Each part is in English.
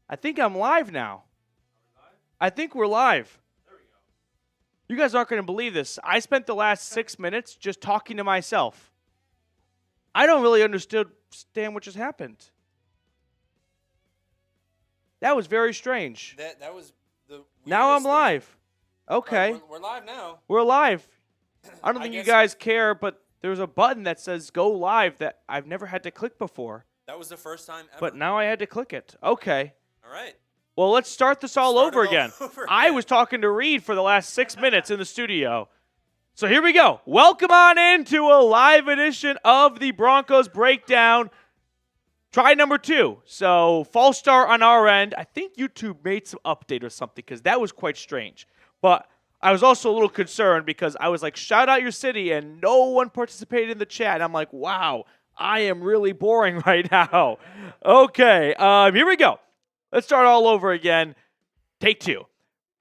I think I'm live now. I think we're live. There we go. You guys aren't going to believe this. I spent the last 6 minutes just talking to myself. I don't really understand what just happened. That was very strange. That was the Now I'm weirdest thing. live. Okay. We're live now. We're live. I don't I think you guess- guys care, but there's a button that says go live that I've never had to click before. That was the first time ever. But now I had to click it. Okay. All right. Well, let's start this all Start it over all again. over I again. was talking to Reed for the last 6 minutes in the studio. So here we go. Welcome on into a live edition of the Broncos Breakdown. Try number 2. So false start on our end. I think YouTube made some update or something because that was quite strange. But I was also a little concerned because I was like, shout out your city, and no one participated in the chat. And I'm like, wow, I am really boring right now. Okay, here we go. Let's start all over again. Take 2.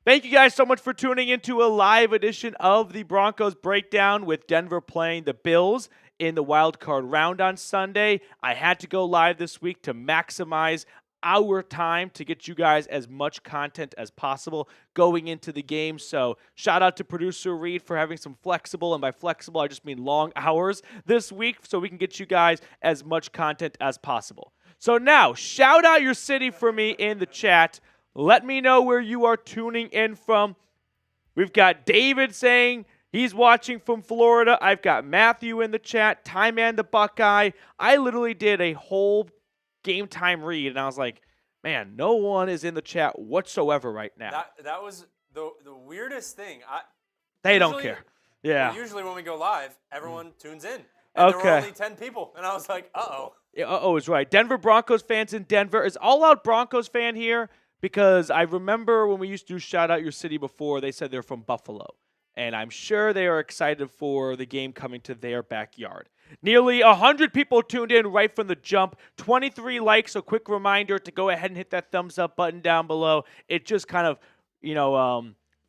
Thank you guys so much for tuning into a live edition of the Broncos Breakdown with Denver playing the Bills in the wild card round on Sunday. I had to go live this week to maximize our time to get you guys as much content as possible going into the game. So shout out to producer Reed for having some flexible, and by flexible, I just mean long hours this week so we can get you guys as much content as possible. So now, shout out your city for me in the chat. Let me know where you are tuning in from. We've got David saying he's watching from Florida. I've got Matthew in the chat, Ty Man the Buckeye. I literally did a whole game time read, and I was like, man, no one is in the chat whatsoever right now. That was the weirdest thing. They don't usually- care. Yeah. Usually when we go live, everyone tunes in. And there Okay. were only 10 people. And I was like, uh-oh. Yeah, uh-oh is right. Denver Broncos fans in Denver. Is All Out Broncos fan here? Because I remember when we used to do Shout Out Your City before, they said they're from Buffalo. And I'm sure they are excited for the game coming to their backyard. Nearly 100 people tuned in right from the jump. 23 likes. A quick reminder to go ahead and hit that thumbs up button down below. It just kind of,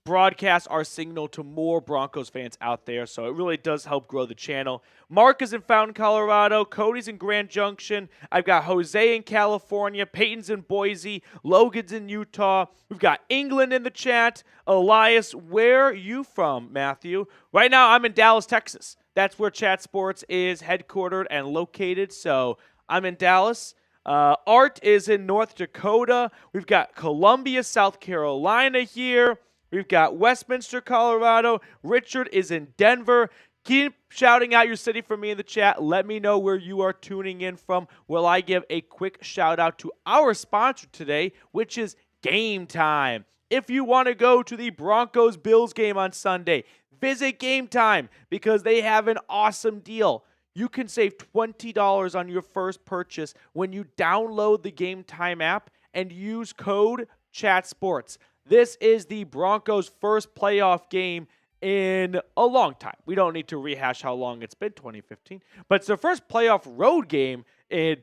broadcasts our signal to more Broncos fans out there. So it really does help grow the channel. Mark is in Fountain, Colorado. Cody's in Grand Junction. I've got Jose in California. Peyton's in Boise. Logan's in Utah. We've got England in the chat. Elias, where are you from, Matthew? Right now, I'm in Dallas, Texas. That's where Chat Sports is headquartered and located. So I'm in Dallas. Art is in North Dakota. We've got Columbia, South Carolina here. We've got Westminster, Colorado. Richard is in Denver. Keep shouting out your city for me in the chat. Let me know where you are tuning in from while I give a quick shout out to our sponsor today, which is Game Time. If you want to go to the Broncos-Bills game on Sunday, visit Game Time because they have an awesome deal. You can save $20 on your first purchase when you download the Game Time app and use code CHATSPORTS. This is the Broncos' first playoff game in a long time. We don't need to rehash how long it's been, 2015. But it's their first playoff road game in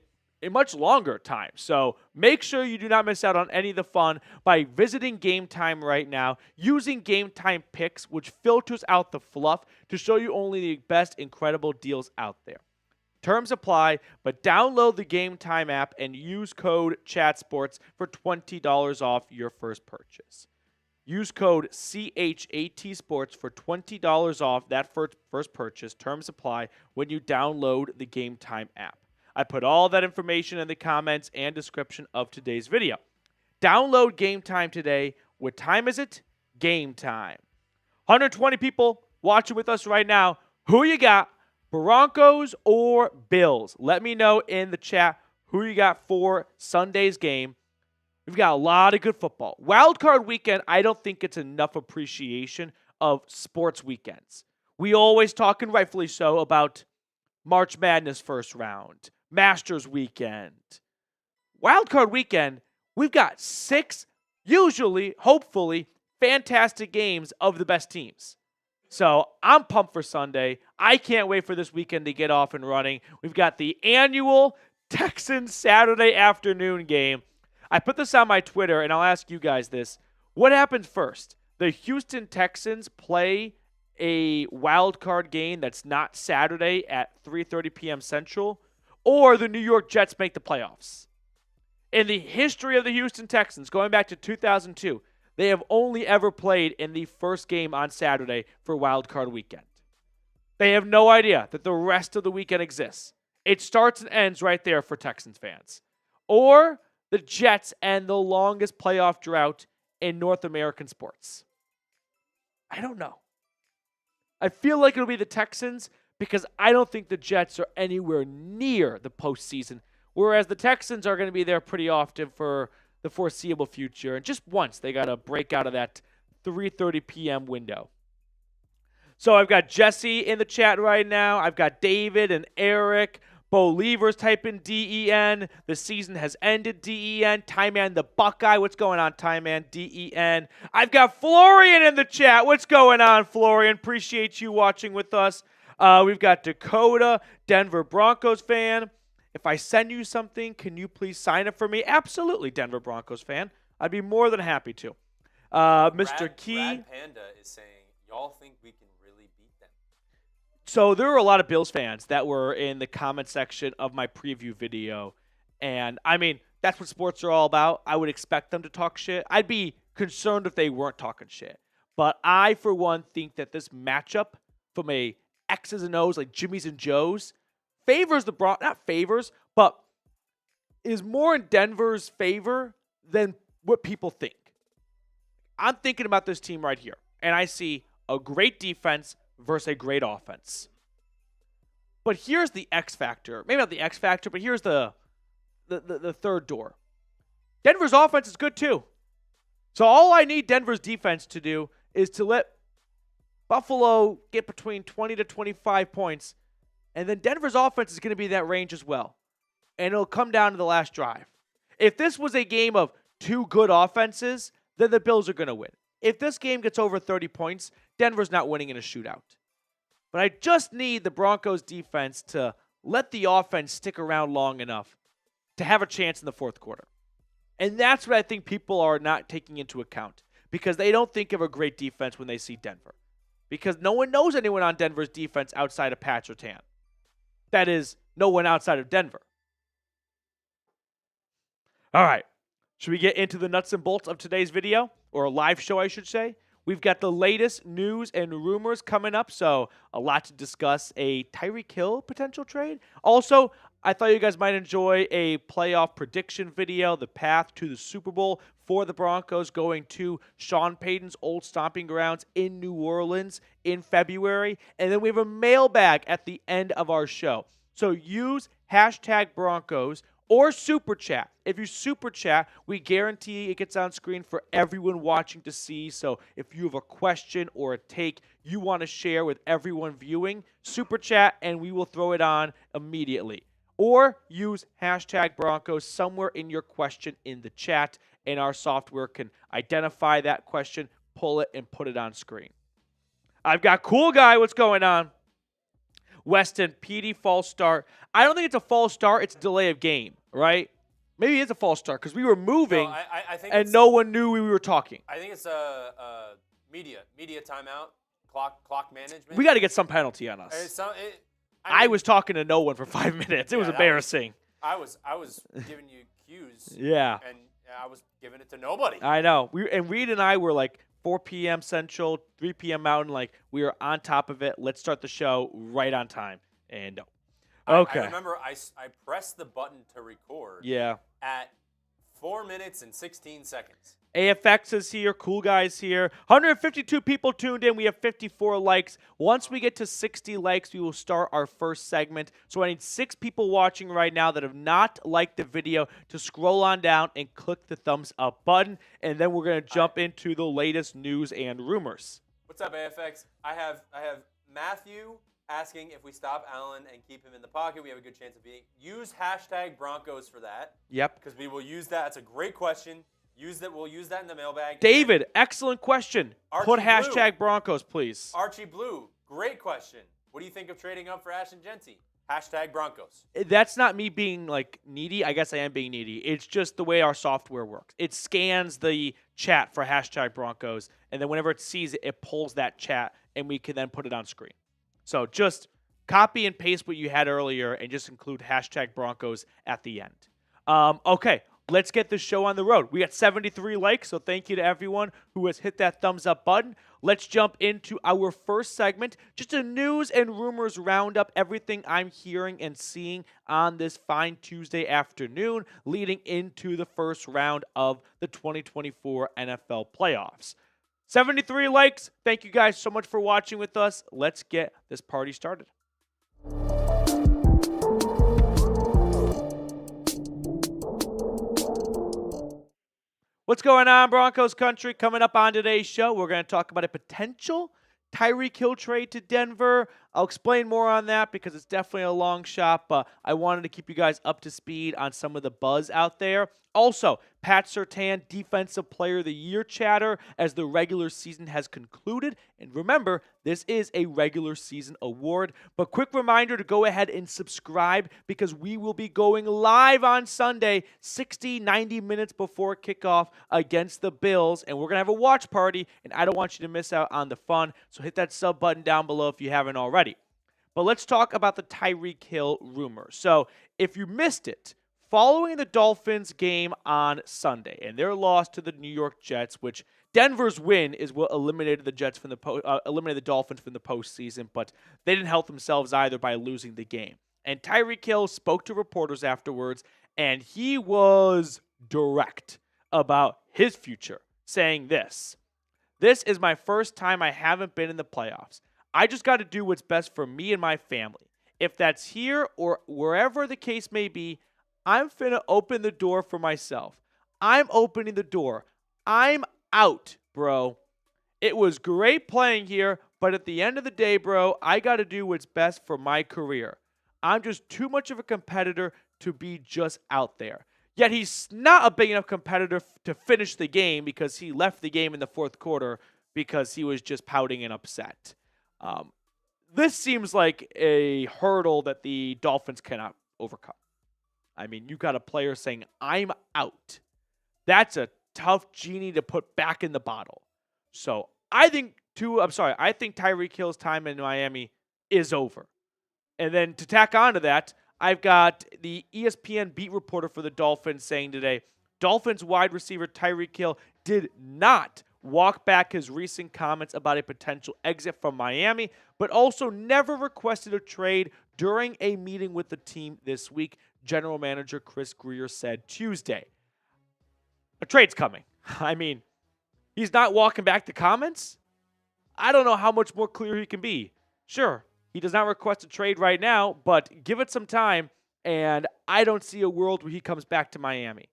a much longer time. So make sure you do not miss out on any of the fun by visiting Game Time right now, using Game Time Picks, which filters out the fluff to show you only the best incredible deals out there. Terms apply, but download the Game Time app and use code CHATSPORTS for $20 off your first purchase. Use code CHATSPORTS for $20 off that first purchase. Terms apply when you download the Game Time app. I put all that information in the comments and description of today's video. Download Game Time today. What time is it? Game time. 120 people watching with us right now. Who you got? Broncos or Bills? Let me know in the chat who you got for Sunday's game. We've got a lot of good football. Wild card weekend, I don't think it's enough appreciation of sports weekends. We always talk, and rightfully so, about March Madness first round, Masters weekend. Wild card weekend, we've got 6, usually, hopefully, fantastic games of the best teams. So I'm pumped for Sunday. I can't wait for this weekend to get off and running. We've got the annual Texans Saturday afternoon game. I put this on my Twitter, and I'll ask you guys this. What happens first? The Houston Texans play a wild card game that's not Saturday at 3:30 p.m. Central, or the New York Jets make the playoffs? In the history of the Houston Texans, going back to 2002, they have only ever played in the first game on Saturday for Wild Card Weekend. They have no idea that the rest of the weekend exists. It starts and ends right there for Texans fans. Or the Jets end the longest playoff drought in North American sports. I don't know. I feel like it'll be the Texans because I don't think the Jets are anywhere near the postseason, whereas the Texans are going to be there pretty often for the foreseeable future. And just once, they got to break out of that 3:30 p.m. window. So I've got Jesse in the chat right now. I've got David and Eric. Bo Lever's typing DEN. The season has ended, DEN. Tyman the Buckeye. What's going on, Tyman? DEN. I've got Florian in the chat. What's going on, Florian? Appreciate you watching with us. We've got Dakota, Denver Broncos fan. If I send you something, can you please sign it for me? Absolutely, Denver Broncos fan. I'd be more than happy to. Mr. Key. Brad Panda is saying, y'all think we can really beat them? So there were a lot of Bills fans that were in the comment section of my preview video. And, I mean, that's what sports are all about. I would expect them to talk shit. I'd be concerned if they weren't talking shit. But I, for one, think that this matchup from a X's and O's, like Jimmy's and Joe's, favors the Broncos, not favors, but is more in Denver's favor than what people think. I'm thinking about this team right here, and I see a great defense versus a great offense. But here's the X factor. Maybe not the X factor, but here's the third door. Denver's offense is good too. So all I need Denver's defense to do is to let Buffalo get between 20 to 25 points, and then Denver's offense is going to be in that range as well. And it'll come down to the last drive. If this was a game of two good offenses, then the Bills are going to win. If this game gets over 30 points, Denver's not winning in a shootout. But I just need the Broncos defense to let the offense stick around long enough to have a chance in the fourth quarter. And that's what I think people are not taking into account because they don't think of a great defense when they see Denver. Because no one knows anyone on Denver's defense outside of Pat Surtain. That is, no one outside of Denver. All right. Should we get into the nuts and bolts of today's video? Or a live show, I should say. We've got the latest news and rumors coming up, so a lot to discuss. A Tyreek Hill potential trade. Also, I thought you guys might enjoy a playoff prediction video, the path to the Super Bowl for the Broncos going to Sean Payton's old stomping grounds in New Orleans in February. And then we have a mailbag at the end of our show. So use hashtag Broncos or Super Chat. If you Super Chat, we guarantee it gets on screen for everyone watching to see. So if you have a question or a take you want to share with everyone viewing, Super Chat and we will throw it on immediately. Or use hashtag Broncos somewhere in your question in the chat, and our software can identify that question, pull it, and put it on screen. I've got Cool Guy. What's going on? Weston, PD, false start. I don't think it's a false start. It's a delay of game, right? Maybe it's a false start because we were moving I think and no one knew we were talking. I think it's a media timeout, clock management. We got to get some penalty on us. I was talking to no one for 5 minutes. It was embarrassing. I was giving you cues. Yeah. And I was giving it to nobody. I know. Reed and I were like 4 p.m. Central, 3 p.m. Mountain. Like, we were on top of it. Let's start the show right on time. And no. Okay. I remember I pressed the button to record. Yeah. At 4 minutes and 16 seconds. AFX is here. Cool Guy's here. 152 people tuned in. We have 54 likes. Once we get to 60 likes, we will start our first segment. So I need 6 people watching right now that have not liked the video to scroll on down and click the thumbs up button. And then we're going to jump into the latest news and rumors. What's up, AFX? I have Matthew asking if we stop Allen and keep him in the pocket, we have a good chance of beating. Use hashtag Broncos for that. Yep. Because we will use that. It's a great question. We'll use that in the mailbag. David, excellent question. Put hashtag Broncos, please. Archie Blue, great question. What do you think of trading up for Ashton Genty? Hashtag Broncos. That's not me being like needy. I guess I am being needy. It's just the way our software works. It scans the chat for hashtag Broncos, and then whenever it sees it, it pulls that chat, and we can then put it on screen. So just copy and paste what you had earlier and just include hashtag Broncos at the end. Okay, let's get the show on the road. We got 73 likes, so thank you to everyone who has hit that thumbs up button. Let's jump into our first segment, just a news and rumors roundup, everything I'm hearing and seeing on this fine Tuesday afternoon leading into the first round of the 2024 NFL playoffs. 73 likes. Thank you guys so much for watching with us. Let's get this party started. What's going on, Broncos Country? Coming up on today's show, we're going to talk about a potential Tyreek Hill trade to Denver. I'll explain more on that because it's definitely a long shot, but I wanted to keep you guys up to speed on some of the buzz out there. Also, Pat Surtain, Defensive Player of the Year chatter as the regular season has concluded. And remember, this is a regular season award. But quick reminder to go ahead and subscribe because we will be going live on Sunday, 60, 90 minutes before kickoff against the Bills. And we're going to have a watch party, and I don't want you to miss out on the fun. So hit that sub button down below if you haven't already. But let's talk about the Tyreek Hill rumor. So if you missed it, following the Dolphins game on Sunday and their loss to the New York Jets, which Denver's win is what eliminated the Jets from eliminated the Dolphins from the postseason, but they didn't help themselves either by losing the game. And Tyreek Hill spoke to reporters afterwards, and he was direct about his future, saying this: "This is my first time I haven't been in the playoffs. I just got to do what's best for me and my family. If that's here or wherever the case may be, I'm finna open the door for myself. I'm opening the door. I'm out, bro. It was great playing here, but at the end of the day, bro, I got to do what's best for my career. I'm just too much of a competitor to be just out there." Yet he's not a big enough competitor to finish the game because he left the game in the fourth quarter because he was just pouting and upset. This seems like a hurdle that the Dolphins cannot overcome. I mean, you got a player saying, "I'm out." That's a tough genie to put back in the bottle. So I think Tyreek Hill's time in Miami is over. And then to tack on to that, I've got the ESPN beat reporter for the Dolphins saying today, Dolphins wide receiver Tyreek Hill did not walk back his recent comments about a potential exit from Miami, but also never requested a trade during a meeting with the team this week, General Manager Chris Grier said Tuesday. A trade's coming. I mean, he's not walking back the comments? I don't know how much more clear he can be. Sure, he does not request a trade right now, but give it some time, and I don't see a world where he comes back to Miami.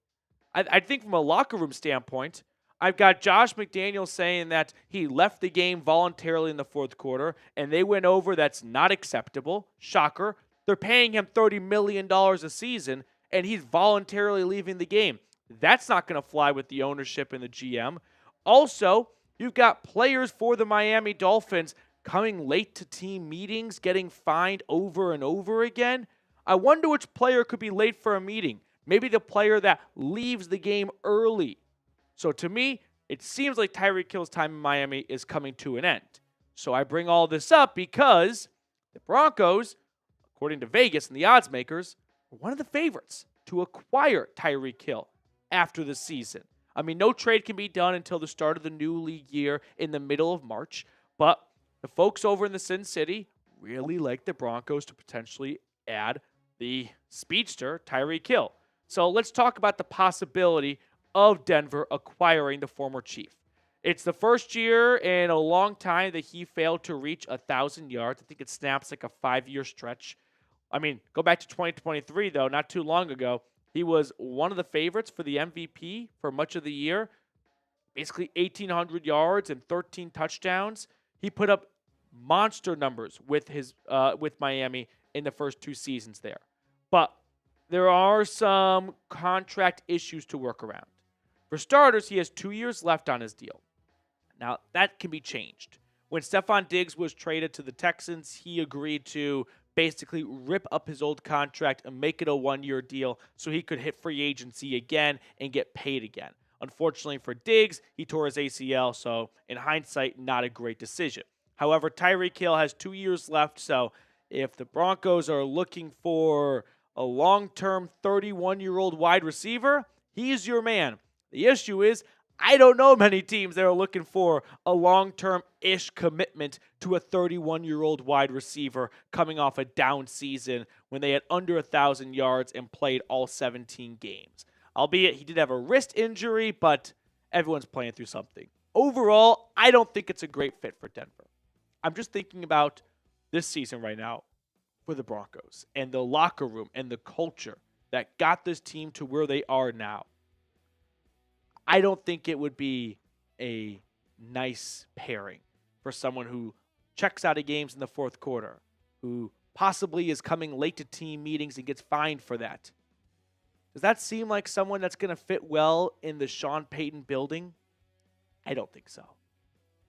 I think from a locker room standpoint, I've got Josh McDaniels saying that he left the game voluntarily in the fourth quarter, and they went over. That's not acceptable. Shocker. They're paying him $30 million a season, and he's voluntarily leaving the game. That's not going to fly with the ownership and the GM. Also, you've got players for the Miami Dolphins coming late to team meetings, getting fined over and over again. I wonder which player could be late for a meeting. Maybe the player that leaves the game early. So to me, it seems like Tyreek Hill's time in Miami is coming to an end. So I bring all this up because the Broncos, according to Vegas and the odds makers, are one of the favorites to acquire Tyreek Hill after the season. I mean, no trade can be done until the start of the new league year in the middle of March, but the folks over in the Sin City really like the Broncos to potentially add the speedster Tyreek Hill. So let's talk about the possibility of Denver acquiring the former Chief. It's the first year in a long time that he failed to reach 1,000 yards. I think it snaps like a 5-year stretch. I mean, go back to 2023, though, not too long ago. He was one of the favorites for the MVP for much of the year. Basically 1,800 yards and 13 touchdowns. He put up monster numbers with Miami in the first 2 seasons there. But there are some contract issues to work around. For starters, he has 2 years left on his deal. Now, that can be changed. When Stephon Diggs was traded to the Texans, he agreed to basically rip up his old contract and make it a 1-year deal so he could hit free agency again and get paid again. Unfortunately for Diggs, he tore his ACL, so in hindsight, not a great decision. However, Tyreek Hill has 2 years left, so if the Broncos are looking for a long-term 31-year-old wide receiver, He's your man. The issue is, I don't know many teams that are looking for a long-term-ish commitment to a 31-year-old wide receiver coming off a down season when they had under 1,000 yards and played all 17 games. Albeit he did have a wrist injury, but everyone's playing through something. Overall, I don't think it's a great fit for Denver. I'm just thinking about this season right now for the Broncos and the locker room and the culture that got this team to where they are now. I don't think it would be a nice pairing for someone who checks out of games in the fourth quarter, who possibly is coming late to team meetings and gets fined for that. Does that seem like someone that's going to fit well in the Sean Payton building? I don't think so.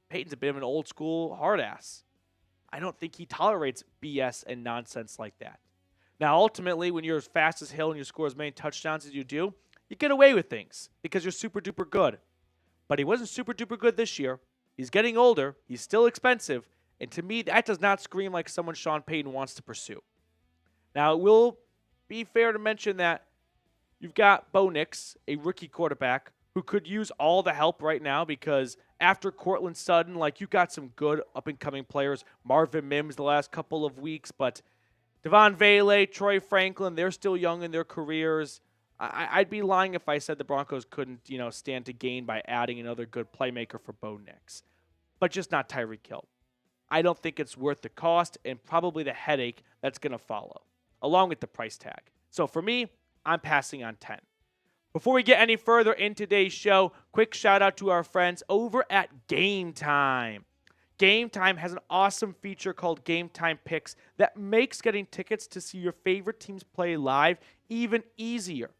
Payton's a bit of an old school hard ass. I don't think he tolerates BS and nonsense like that. Now, ultimately, when you're as fast as Hill and you score as many touchdowns as you do, you get away with things because you're super duper good. But he wasn't super duper good this year. He's getting older. He's still expensive. And to me, that does not scream like someone Sean Payton wants to pursue. Now, it will be fair to mention that you've got Bo Nix, a rookie quarterback, who could use all the help right now because after Courtland Sutton, you got some good up-and-coming players. Marvin Mims the last couple of weeks, but Devon Vele, Troy Franklin, they're still young in their careers. I'd be lying if I said the Broncos couldn't, stand to gain by adding another good playmaker for Bo Nix. But just not Tyreek Hill. I don't think it's worth the cost and probably the headache that's going to follow, along with the price tag. So for me, I'm passing on 10. Before we get any further in today's show, quick shout out to our friends over at Game Time. Game Time has an awesome feature called Game Time Picks that makes getting tickets to see your favorite teams play live even easier.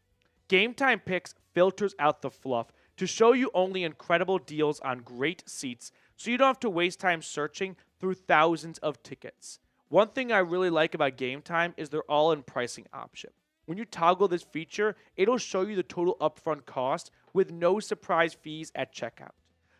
Game Time Picks filters out the fluff to show you only incredible deals on great seats so you don't have to waste time searching through thousands of tickets. One thing I really like about Game Time is their all-in pricing option. When you toggle this feature, it'll show you the total upfront cost with no surprise fees at checkout.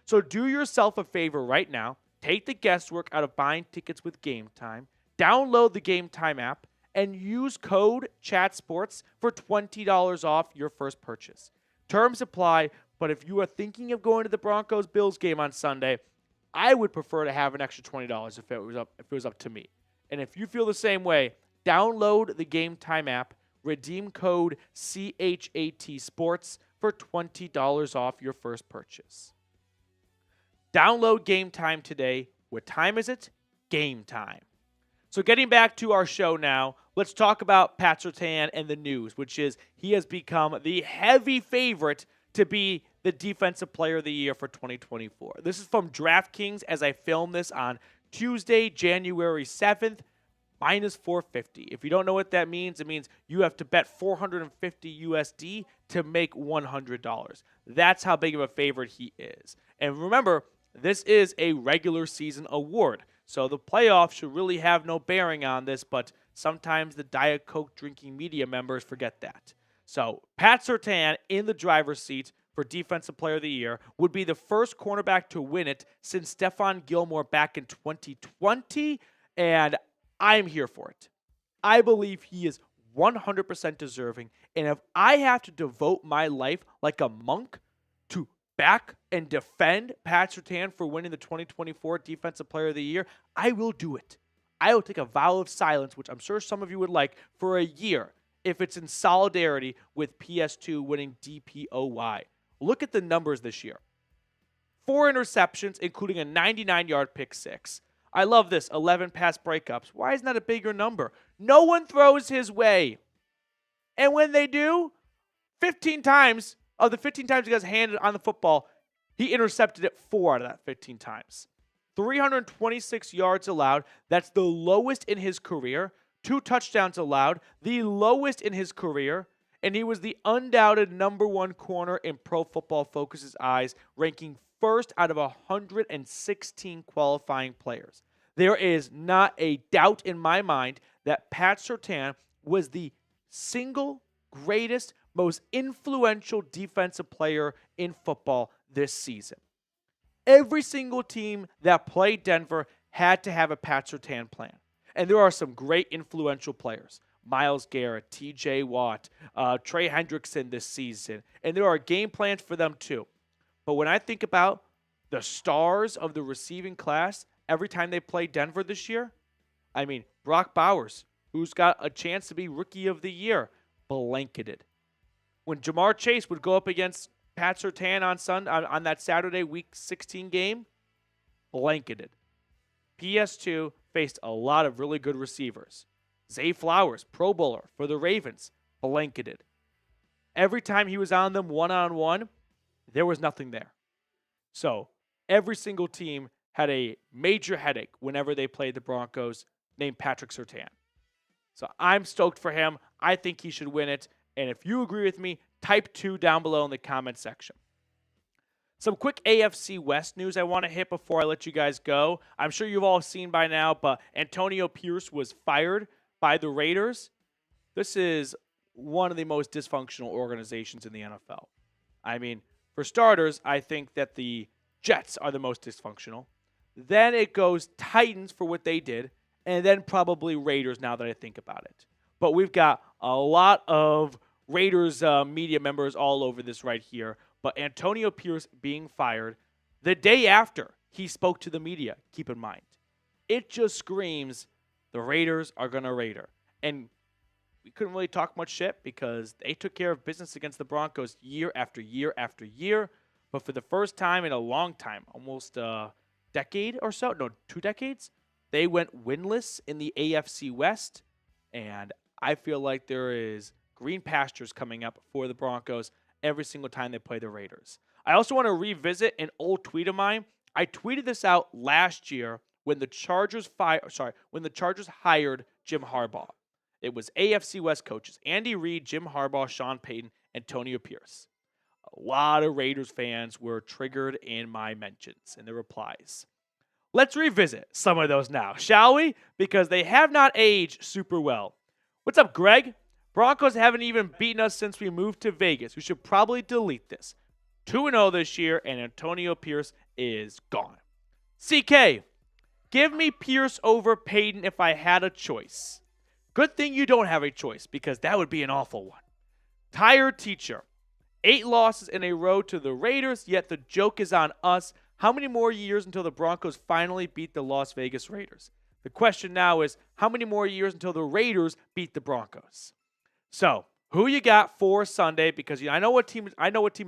So do yourself a favor right now. Take the guesswork out of buying tickets with Game Time. Download the Game Time app and use code CHATSPORTS for $20 off your first purchase. Terms apply, but if you are thinking of going to the Broncos-Bills game on Sunday, I would prefer to have an extra $20 if it was up to me. And if you feel the same way, download the Game Time app, redeem code CHATSPORTS for $20 off your first purchase. Download Game Time today. What time is it? Game time. So getting back to our show now, let's talk about Pat Surtain and the news, which is he has become the heavy favorite to be the Defensive Player of the Year for 2024. This is from DraftKings as I film this on Tuesday, January 7th, minus 450. If you don't know what that means, it means you have to bet 450 USD to make $100. That's how big of a favorite he is. And remember, this is a regular season award. So the playoffs should really have no bearing on this, but sometimes the Diet Coke drinking media members forget that. So Pat Surtain in the driver's seat for Defensive Player of the Year would be the first cornerback to win it since Stephon Gilmore back in 2020, and I'm here for it. I believe he is 100% deserving, and if I have to devote my life like a monk to back and defend Pat Surtain for winning the 2024 Defensive Player of the Year, I will do it. I will take a vow of silence, which I'm sure some of you would like, for a year if it's in solidarity with PS2 winning DPOY. Look at the numbers this year. 4 interceptions, including a 99-yard pick six. I love this, 11 pass breakups. Why isn't that a bigger number? No one throws his way. And when they do, 15 times, of the 15 times he got handed on the football, he intercepted it 4 out of that 15 times. 326 yards allowed. That's the lowest in his career. 2 touchdowns allowed, the lowest in his career. And he was the undoubted number 1 corner in Pro Football Focus's eyes, ranking first out of 116 qualifying players. There is not a doubt in my mind that Pat Surtain was the single greatest, most influential defensive player in football this season. Every single team that played Denver had to have a Pat Surtain plan. And there are some great influential players. Myles Garrett, T.J. Watt, Trey Hendrickson this season. And there are game plans for them too. But when I think about the stars of the receiving class, every time they play Denver this year, I mean, Brock Bowers, who's got a chance to be Rookie of the Year, blanketed. When Jamar Chase would go up against Pat Surtain on that Saturday Week 16 game, blanketed. PS2 faced a lot of really good receivers. Zay Flowers, Pro Bowler for the Ravens, blanketed. Every time he was on them one-on-one, there was nothing there. So every single team had a major headache whenever they played the Broncos named Patrick Surtain. So I'm stoked for him. I think he should win it. And if you agree with me, type 2 down below in the comment section. Some quick AFC West news I want to hit before I let you guys go. I'm sure you've all seen by now, but Antonio Pierce was fired by the Raiders. This is one of the most dysfunctional organizations in the NFL. I mean, for starters, I think that the Jets are the most dysfunctional. Then it goes Titans for what they did, and then probably Raiders now that I think about it. But we've got a lot of Raiders media members all over this right here. But Antonio Pierce being fired the day after he spoke to the media, keep in mind. It just screams the Raiders are going to Raider. And we couldn't really talk much shit because they took care of business against the Broncos year after year after year. But for the first time in a long time, almost a decade or so, no, 2 decades, they went winless in the AFC West. And I feel like there is green pastures coming up for the Broncos every single time they play the Raiders. I also want to revisit an old tweet of mine. I tweeted this out last year when the Chargers hired Jim Harbaugh. It was AFC West coaches Andy Reid, Jim Harbaugh, Sean Payton, Antonio Pierce. A lot of Raiders fans were triggered in my mentions and the replies. Let's revisit some of those now, shall we? Because they have not aged super well. What's up, Greg? Broncos haven't even beaten us since we moved to Vegas. We should probably delete this. 2-0 this year, and Antonio Pierce is gone. CK, give me Pierce over Payton if I had a choice. Good thing you don't have a choice, because that would be an awful one. Tired teacher. 8 losses in a row to the Raiders, yet the joke is on us. How many more years until the Broncos finally beat the Las Vegas Raiders? The question now is, how many more years until the Raiders beat the Broncos? So, who you got for Sunday? Because I know what team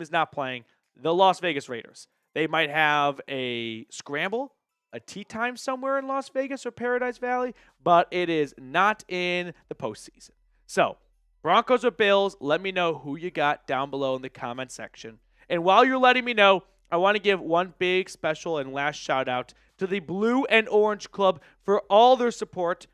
is not playing. The Las Vegas Raiders. They might have a scramble, a tea time somewhere in Las Vegas or Paradise Valley, but it is not in the postseason. So, Broncos or Bills, let me know who you got down below in the comment section. And while you're letting me know, I want to give one big special and last shout out to the Blue and Orange Club for all their support.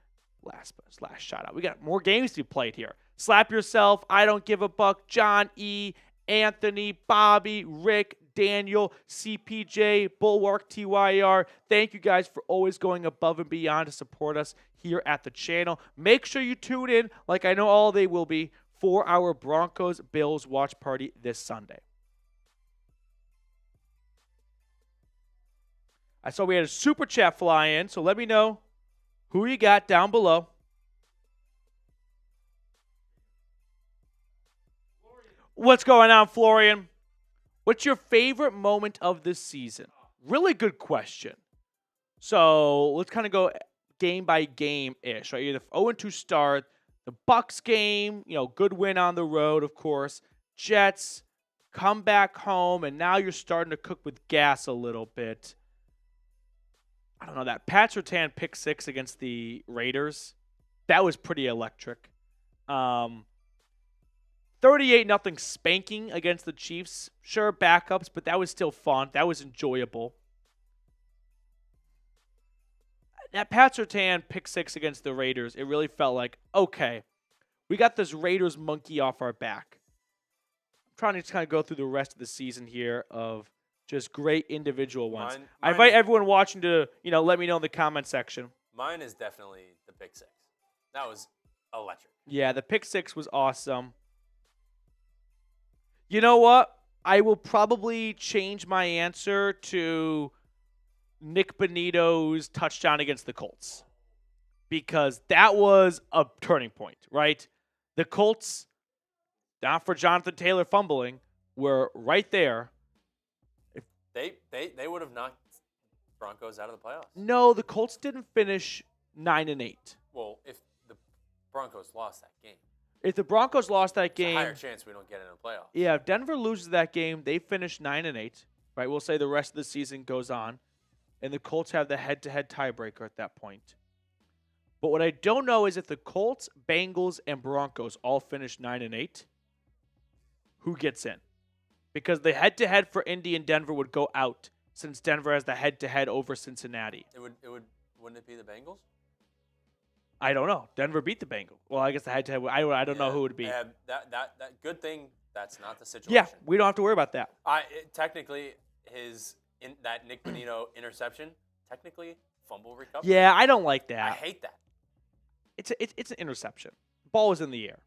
Last shout out. We got more games to be played here. Slap Yourself, I Don't Give a Buck, John E., Anthony, Bobby, Rick, Daniel, CPJ, Bulwark, TYR. Thank you guys for always going above and beyond to support us here at the channel. Make sure you tune in, like I know all they will be, for our Broncos-Bills watch party this Sunday. I saw we had a super chat fly in, so let me know who you got down below. What's going on, Florian? What's your favorite moment of this season? Really good question. So let's kind of go game by game-ish, right? You have the 0-2 start, the Bucks game, good win on the road, of course. Jets come back home, and now you're starting to cook with gas a little bit. I don't know, that Pat Surtain pick 6 against the Raiders, that was pretty electric. 38-0 spanking against the Chiefs. Sure, backups, but that was still fun. That was enjoyable. That Pat Surtain pick 6 against the Raiders, it really felt like, okay, we got this Raiders monkey off our back. I'm trying to just kind of go through the rest of the season here of just great individual ones. I invite everyone watching to, let me know in the comment section. Mine is definitely the pick 6. That was electric. Yeah, the pick 6 was awesome. You know what? I will probably change my answer to Nick Bonito's touchdown against the Colts. because that was a turning point, right? The Colts, not for Jonathan Taylor fumbling, were right there. They would have knocked Broncos out of the playoffs. No, the Colts didn't finish 9-8. Well, if the Broncos lost that game, If the Broncos lost that there's game, a higher chance we don't get in the playoffs. yeah, if Denver loses that game, they finish 9-8. Right, we'll say the rest of the season goes on, and the Colts have the head-to-head tiebreaker at that point. But what I don't know is if the Colts, Bengals, and Broncos all finish 9-8, who gets in? Because the head-to-head for Indy and Denver would go out since Denver has the head-to-head over Cincinnati. Wouldn't it be the Bengals? I don't know. Denver beat the Bengals. Well, I guess the head-to-head. I don't know who it would be. That good thing. That's not the situation. Yeah, we don't have to worry about that. Technically, that Nick Bonino interception, technically fumble recovery. Yeah, I don't like that. I hate that. It's an interception. Ball is in the air.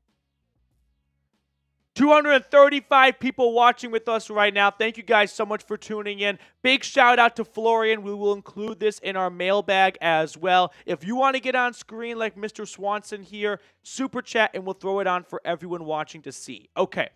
235 people watching with us right now. Thank you guys so much for tuning in. Big shout out to Florian. We will include this in our mailbag as well. If you want to get on screen like Mr. Swanson here, super chat and we'll throw it on for everyone watching to see. Okay.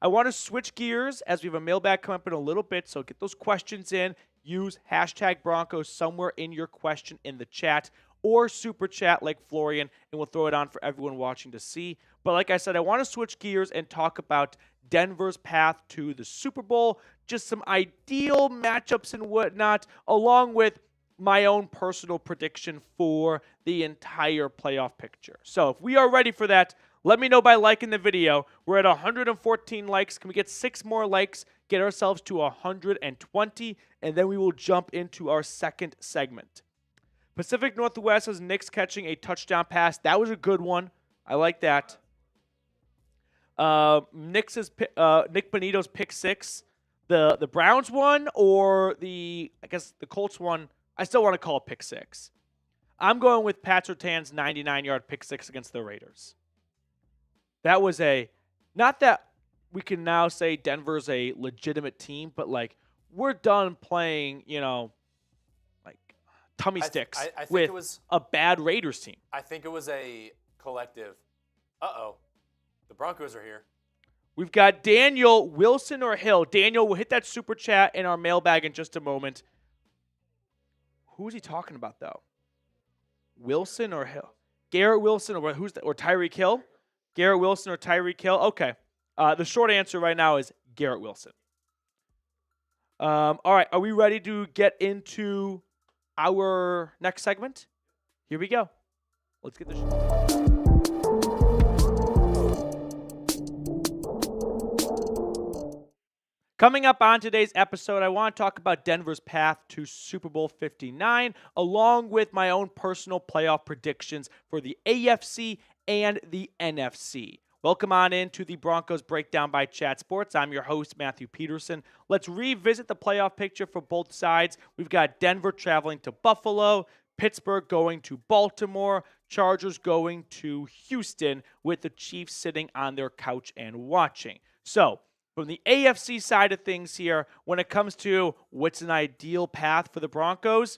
I want to switch gears as we have a mailbag come up in a little bit, so get those questions in. Use hashtag Broncos somewhere in your question in the chat or super chat like Florian, and we'll throw it on for everyone watching to see. But like I said, I want to switch gears and talk about Denver's path to the Super Bowl, just some ideal matchups and whatnot, along with my own personal prediction for the entire playoff picture. So if we are ready for that, let me know by liking the video. We're at 114 likes. Can we get 6 more likes, get ourselves to 120, and then we will jump into our second segment. Pacific Northwest has Nix catching a touchdown pass. That was a good one. I like that. Nick Bonito's pick 6. The Browns one or I guess the Colts one, I still want to call it pick 6. I'm going with Pat Surtain's 99-yard pick 6 against the Raiders. That was not that we can now say Denver's a legitimate team, but like we're done playing, like tummy sticks I think with it was a bad Raiders team. I think it was a collective. The Broncos are here. We've got Daniel, Wilson, or Hill. Daniel, we'll hit that super chat in our mailbag in just a moment. Who is he talking about, though? Wilson or Hill? Garrett Wilson or or Tyreek Hill? Garrett Wilson or Tyreek Hill? Okay. The short answer right now is Garrett Wilson. All right. Are we ready to get into our next segment? Here we go. Let's get this. Coming up on today's episode, I want to talk about Denver's path to Super Bowl 59, along with my own personal playoff predictions for the AFC and the NFC. Welcome on in to the Broncos Breakdown by Chat Sports. I'm your host, Matthew Peterson. Let's revisit the playoff picture for both sides. We've got Denver traveling to Buffalo, Pittsburgh going to Baltimore, Chargers going to Houston, with the Chiefs sitting on their couch and watching. So, from the AFC side of things here, when it comes to what's an ideal path for the Broncos,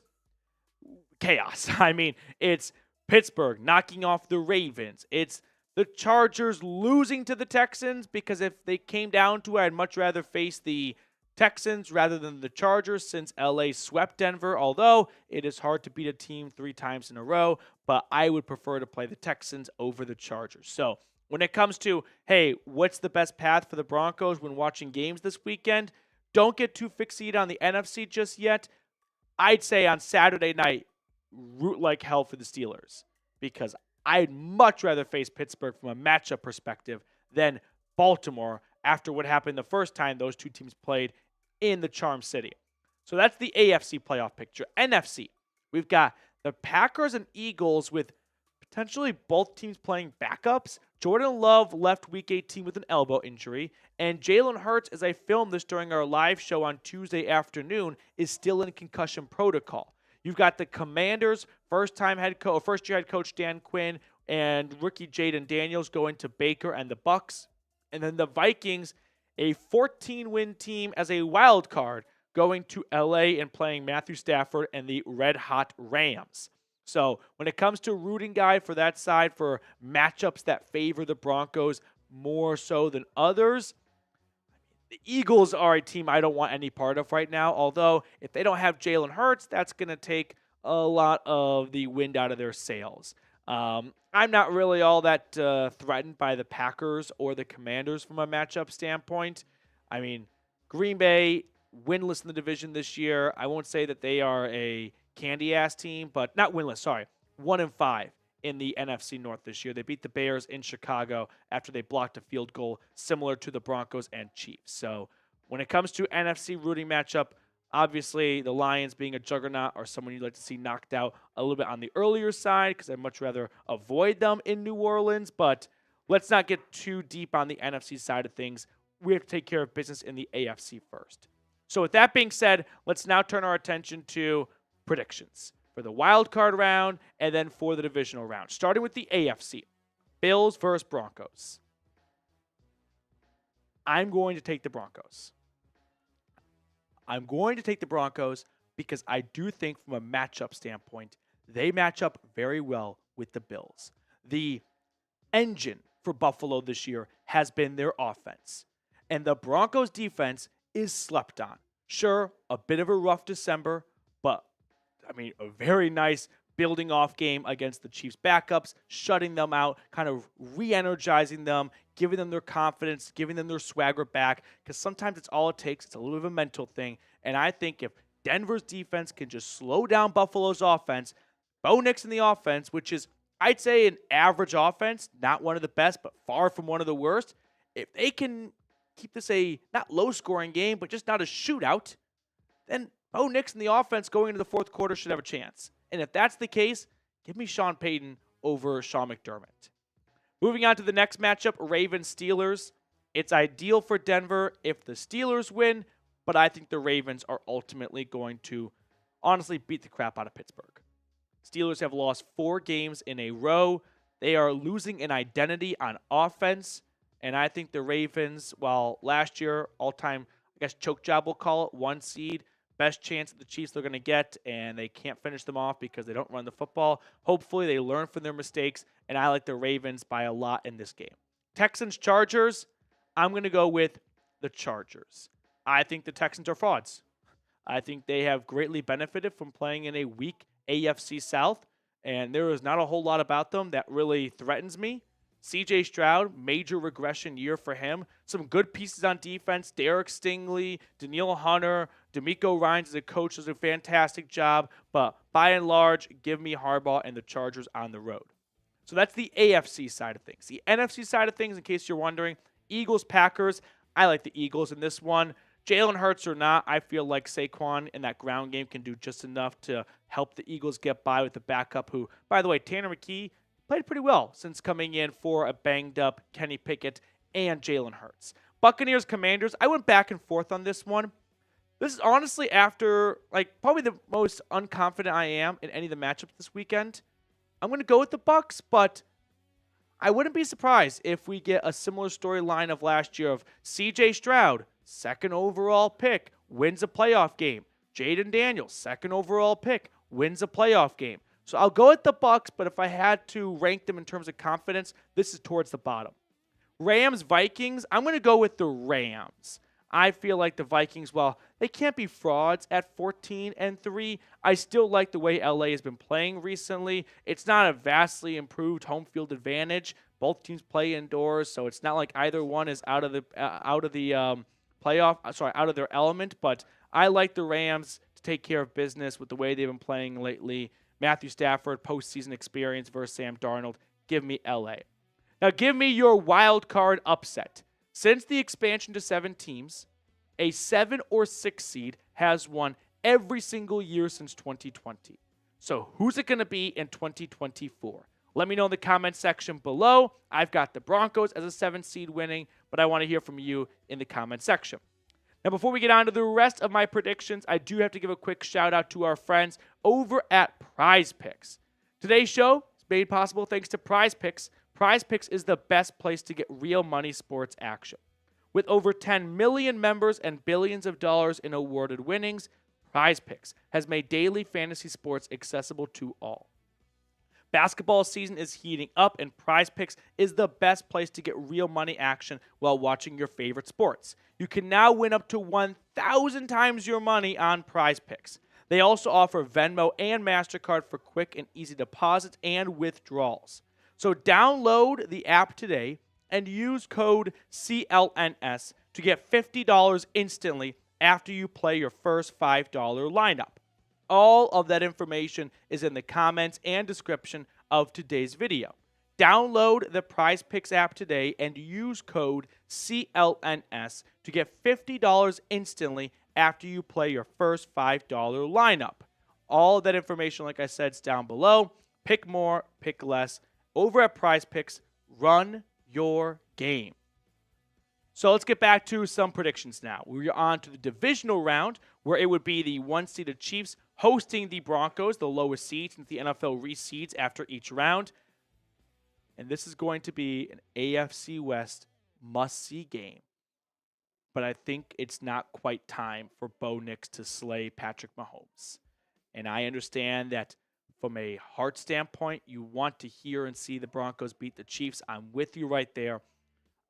chaos. I mean, it's Pittsburgh knocking off the Ravens. It's the Chargers losing to the Texans, because if they came down to it, I'd much rather face the Texans rather than the Chargers, since LA swept Denver, although it is hard to beat a team 3 times in a row, but I would prefer to play the Texans over the Chargers. So when it comes to, hey, what's the best path for the Broncos when watching games this weekend, don't get too fixated on the NFC just yet. I'd say on Saturday night, root like hell for the Steelers, because I'd much rather face Pittsburgh from a matchup perspective than Baltimore after what happened the first time those two teams played in the Charm City. So that's the AFC playoff picture. NFC, we've got the Packers and Eagles with potentially both teams playing backups. Jordan Love left Week 18 with an elbow injury, and Jalen Hurts, as I filmed this during our live show on Tuesday afternoon, is still in concussion protocol. You've got the Commanders' first-year head coach Dan Quinn and rookie Jaden Daniels going to Baker and the Bucks. And then the Vikings, a 14-win team as a wild card, going to LA and playing Matthew Stafford and the red-hot Rams. So when it comes to rooting guide for that side for matchups that favor the Broncos more so than others, the Eagles are a team I don't want any part of right now. Although if they don't have Jalen Hurts, that's going to take a lot of the wind out of their sails. I'm not really all that threatened by the Packers or the Commanders from a matchup standpoint. I mean, Green Bay, winless in the division this year. I won't say that they are a candy-ass team, but not winless, sorry. 1-5 in the NFC North this year. They beat the Bears in Chicago after they blocked a field goal similar to the Broncos and Chiefs. So when it comes to NFC rooting matchup, obviously the Lions being a juggernaut are someone you'd like to see knocked out a little bit on the earlier side because I'd much rather avoid them in New Orleans. But let's not get too deep on the NFC side of things. We have to take care of business in the AFC first. So with that being said, let's now turn our attention to predictions for the wild card round and then for the divisional round. Starting with the AFC, Bills versus Broncos. I'm going to take the Broncos. I'm going to take the Broncos because I do think from a matchup standpoint, they match up very well with the Bills. The engine for Buffalo this year has been their offense. And the Broncos defense is slept on. Sure, a bit of a rough December, but I mean, a very nice building off game against the Chiefs backups, shutting them out, kind of re-energizing them, giving them their confidence, giving them their swagger back, because sometimes it's all it takes. It's a little bit of a mental thing. And I think if Denver's defense can just slow down Buffalo's offense, Bo Nix in the offense, which is, I'd say, an average offense, not one of the best, but far from one of the worst, if they can keep this a not low-scoring game, but just not a shootout, then Bo Nix in the offense going into the fourth quarter should have a chance. And if that's the case, give me Sean Payton over Sean McDermott. Moving on to the next matchup, Ravens-Steelers. It's ideal for Denver if the Steelers win, but I think the Ravens are ultimately going to honestly beat the crap out of Pittsburgh. Steelers have lost 4 games in a row. They are losing an identity on offense, and I think the Ravens, while last year, all-time, I guess, choke job, we'll call it, 1 seed, best chance of the Chiefs they're going to get, and they can't finish them off because they don't run the football. Hopefully, they learn from their mistakes, and I like the Ravens by a lot in this game. Texans-Chargers, I'm going to go with the Chargers. I think the Texans are frauds. I think they have greatly benefited from playing in a weak AFC South, and there is not a whole lot about them that really threatens me. C.J. Stroud, major regression year for him. Some good pieces on defense. Derek Stingley, Danielle Hunter, D'Amico Ryans as a coach does a fantastic job. But by and large, give me Harbaugh and the Chargers on the road. So that's the AFC side of things. The NFC side of things, in case you're wondering, Eagles, Packers. I like the Eagles in this one. Jalen Hurts or not, I feel like Saquon in that ground game can do just enough to help the Eagles get by with the backup who, by the way, Tanner McKee, played pretty well since coming in for a banged-up Kenny Pickett and Jalen Hurts. Buccaneers, Commanders, I went back and forth on this one. This is honestly after, probably the most unconfident I am in any of the matchups this weekend. I'm going to go with the Bucs, but I wouldn't be surprised if we get a similar storyline of last year of C.J. Stroud, 2nd overall pick, wins a playoff game. Jaden Daniels, 2nd overall pick, wins a playoff game. So I'll go with the Bucs, but if I had to rank them in terms of confidence, this is towards the bottom. Rams, Vikings, I'm going to go with the Rams. I feel like the Vikings, while they can't be frauds at 14-3, I still like the way LA has been playing recently. It's not a vastly improved home field advantage. Both teams play indoors, so it's not like either one is out of their element. But I like the Rams to take care of business with the way they've been playing lately. Matthew Stafford, postseason experience versus Sam Darnold. Give me LA. Now give me your wild card upset. Since the expansion to 7 teams, a 7 or 6 seed has won every single year since 2020. So who's it going to be in 2024? Let me know in the comment section below. I've got the Broncos as a 7 seed winning, but I want to hear from you in the comment section. Now, before we get on to the rest of my predictions, I do have to give a quick shout out to our friends over at Prize Picks. Today's show is made possible thanks to Prize Picks. Prize Picks is the best place to get real money sports action. With over 10 million members and billions of dollars in awarded winnings, Prize Picks has made daily fantasy sports accessible to all. Basketball season is heating up, and Prize Picks is the best place to get real money action while watching your favorite sports. You can now win up to 1,000 times your money on Prize Picks. They also offer Venmo and MasterCard for quick and easy deposits and withdrawals. So download the app today and use code CLNS to get $50 instantly after you play your first $5 lineup. All of that information is in the comments and description of today's video. Download the Prize Picks app today and use code CLNS to get $50 instantly after you play your first $5 lineup. All of that information, like I said, is down below. Pick more, pick less. Over at Prize Picks, run your game. So let's get back to some predictions now. We're on to the divisional round, where it would be the one-seeded Chiefs hosting the Broncos, the lowest seed, since the NFL reseeds after each round. And this is going to be an AFC West must-see game. But I think it's not quite time for Bo Nix to slay Patrick Mahomes. And I understand that from a heart standpoint, you want to hear and see the Broncos beat the Chiefs. I'm with you right there.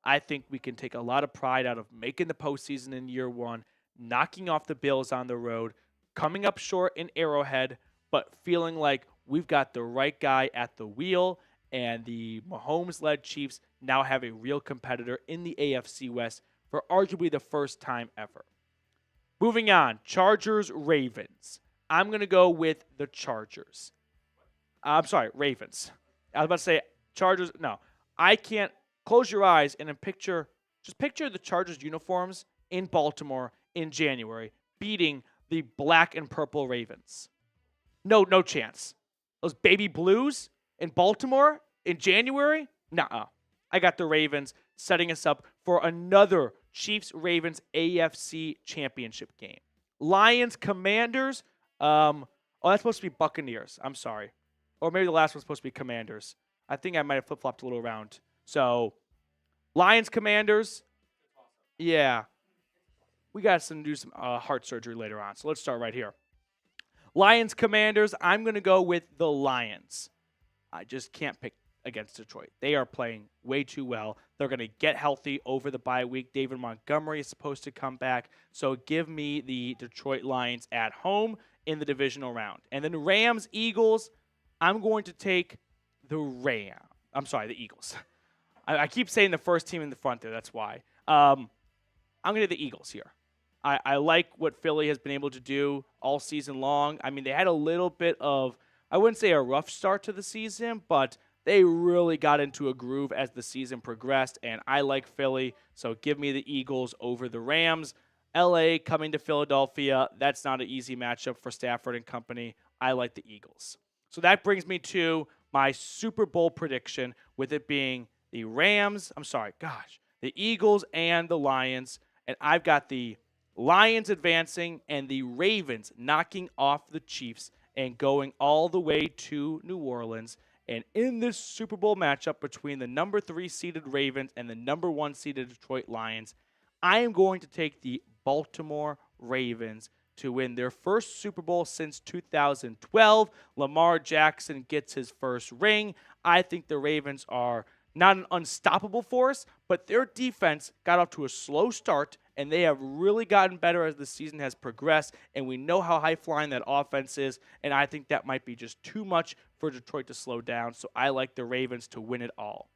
I think we can take a lot of pride out of making the postseason in year one, knocking off the Bills on the road, coming up short in Arrowhead, but feeling like we've got the right guy at the wheel, and the Mahomes-led Chiefs now have a real competitor in the AFC West for arguably the first time ever. Moving on, Chargers-Ravens. I'm going to go with the Chargers. I'm sorry, Ravens. I was about to say Chargers. No, I can't. Close your eyes and then picture the Chargers uniforms in Baltimore in January beating the black and purple Ravens. No chance. Those baby blues in Baltimore in January? Nuh-uh. I got the Ravens setting us up for another Chiefs-Ravens AFC championship game. Lions-Commanders. That's supposed to be Buccaneers. I'm sorry. Or maybe the last one's supposed to be Commanders. I think I might have flip-flopped a little around. So, Lions-Commanders. Yeah. We got to do some heart surgery later on. So let's start right here. Lions-Commanders. I'm going to go with the Lions. I just can't pick against Detroit. They are playing way too well. They're going to get healthy over the bye week. David Montgomery is supposed to come back. So give me the Detroit Lions at home in the divisional round. And then Rams-Eagles. I'm going to take the Eagles. I keep saying the first team in the front there. That's why. I'm going to do the Eagles here. I like what Philly has been able to do all season long. I mean, they had a little bit of, I wouldn't say a rough start to the season, but they really got into a groove as the season progressed, and I like Philly, so give me the Eagles over the Rams. LA coming to Philadelphia, that's not an easy matchup for Stafford and company. I like the Eagles. So that brings me to my Super Bowl prediction, with it being the Eagles and the Lions. And I've got the Lions advancing and the Ravens knocking off the Chiefs and going all the way to New Orleans. And in this Super Bowl matchup between the number 3 seeded Ravens and the number 1 seeded Detroit Lions, I am going to take the Baltimore Ravens to win their first Super Bowl since 2012. Lamar Jackson gets his first ring. I think the Ravens are not an unstoppable force, but their defense got off to a slow start, and they have really gotten better as the season has progressed, and we know how high-flying that offense is, and I think that might be just too much for Detroit to slow down, so I like the Ravens to win it all.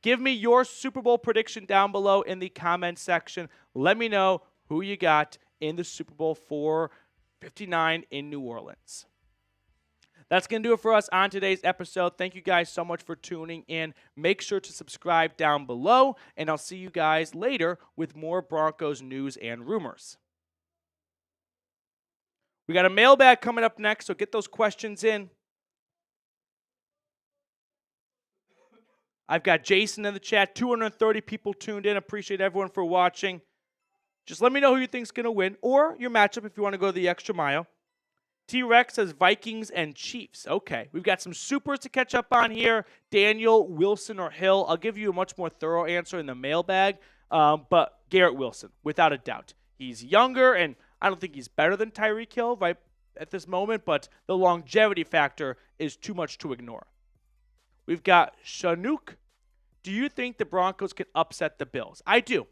Give me your Super Bowl prediction down below in the comment section. Let me know who you got in the Super Bowl 59 in New Orleans. That's going to do it for us on today's episode. Thank you guys so much for tuning in. Make sure to subscribe down below, and I'll see you guys later with more Broncos news and rumors. We got a mailbag coming up next, so get those questions in. I've got Jason in the chat. 230 people tuned in. Appreciate everyone for watching. Just let me know who you think's going to win, or your matchup if you want to go the extra mile. T-Rex says Vikings and Chiefs. Okay, we've got some supers to catch up on here. Daniel, Wilson, or Hill. I'll give you a much more thorough answer in the mailbag, but Garrett Wilson, without a doubt. He's younger, and I don't think he's better than Tyreek Hill right at this moment, but the longevity factor is too much to ignore. We've got Chinook. Do you think the Broncos can upset the Bills? I do.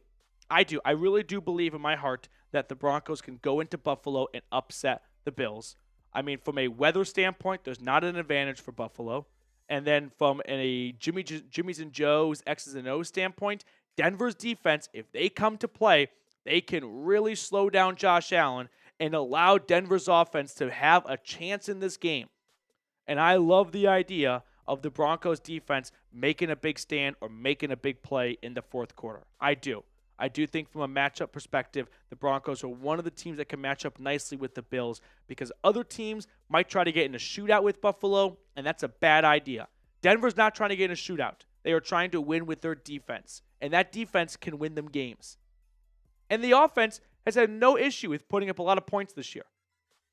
I really do believe in my heart that the Broncos can go into Buffalo and upset the Bills. I mean, from a weather standpoint, there's not an advantage for Buffalo. And then from a Jimmy's and Joe's X's and O's standpoint, Denver's defense, if they come to play, they can really slow down Josh Allen and allow Denver's offense to have a chance in this game. And I love the idea of the Broncos defense making a big stand or making a big play in the fourth quarter. I do. I do think from a matchup perspective, the Broncos are one of the teams that can match up nicely with the Bills because other teams might try to get in a shootout with Buffalo, and that's a bad idea. Denver's not trying to get in a shootout. They are trying to win with their defense, and that defense can win them games. And the offense has had no issue with putting up a lot of points this year.